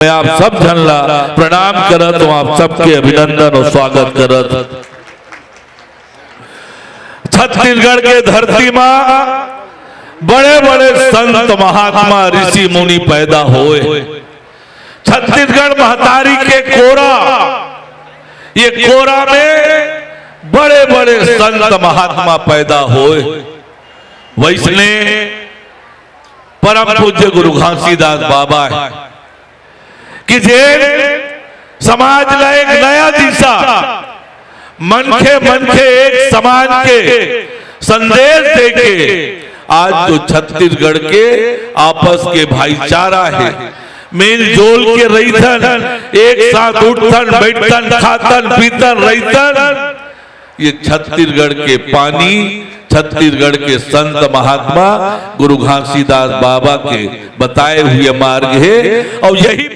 मैं आप सब जनला प्रणाम करत हूं, आप सबके अभिनंदन और स्वागत करत। छत्तीसगढ़ के धरती में बड़े बड़े संत महात्मा ऋषि मुनि पैदा हुए। छत्तीसगढ़ महतारी के कोरा, ये कोरा में बड़े बड़े संत महात्मा पैदा हुए। वैसने परम पूज्य गुरु घासीदास बाबा है कि जे समाज का एक नया दिशा मनखे एक समाज के संदेश देके आज तो छत्तीसगढ़ के आपस के भाईचारा है, मेल जोल के रहीथन, एक साथ उठथन बैठथन खातन पीतन रहीथन। ये छत्तीसगढ़ के पानी, छत्तीसगढ़ के संत महात्मा गुरु घासीदास बाबा के बताए हुए मार्ग है और यही